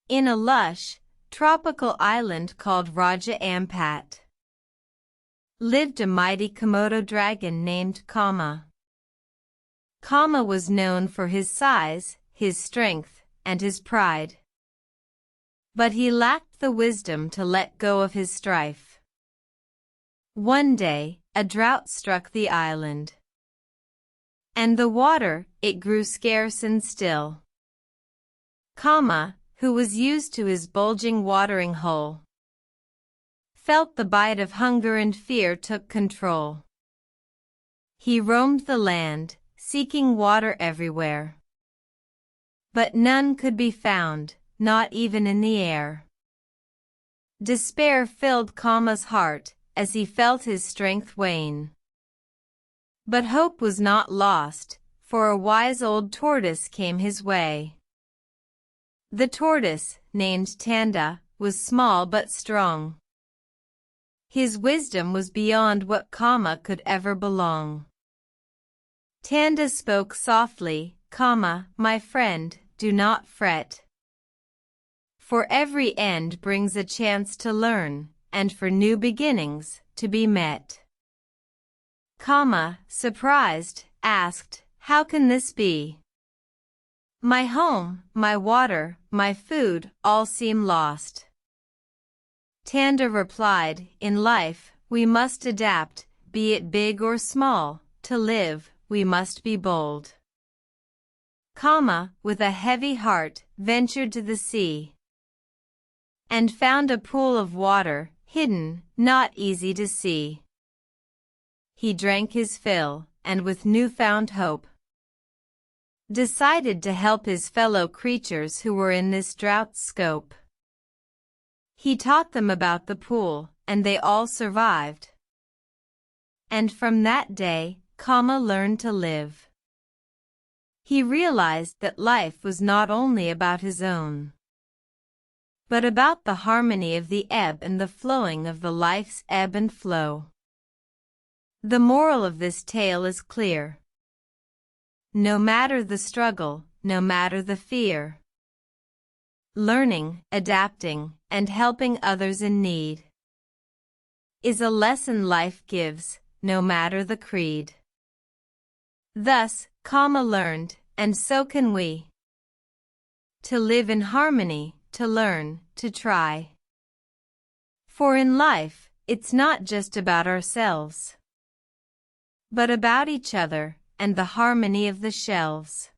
In a lush, tropical island called Raja Ampat lived a mighty Komodo dragon named Kama. Kama was known for his size, his strength, and his pride. But he lacked the wisdom to let go of his strife. One day, a drought struck the island. And the water, it grew scarce and still. Kama, who was used to his bulging watering hole, felt the bite of hunger and fear took control. He roamed the land, seeking water everywhere. But none could be found, not even in the air. Despair filled Kama's heart as he felt his strength wane. But hope was not lost, for a wise old tortoise came his way. The tortoise, named Tanda, was small but strong. His wisdom was beyond what Kama could ever belong. Tanda spoke softly, "Kama, my friend, do not fret. For every end brings a chance to learn, and for new beginnings to be met." Kama, surprised, asked, "How can this be? My home, my water, my food, all seem lost." Tanda replied, "In life, we must adapt, be it big or small. To live, we must be bold." Kama, with a heavy heart, ventured to the sea and found a pool of water, hidden, not easy to see. He drank his fill, and with newfound hope, decided to help his fellow creatures who were in this drought's scope. He taught them about the pool, and they all survived. And from that day, Kama learned to live. He realized that life was not only about his own, but about the harmony of the ebb and the flowing of the life's ebb and flow. The moral of this tale is clear. No matter the struggle, no matter the fear, learning, adapting, and helping others in need is a lesson life gives, no matter the creed. Thus, Kama learned, and so can we, to live in harmony, to learn, to try. For in life, it's not just about ourselves, but about each other and the harmony of the shelves.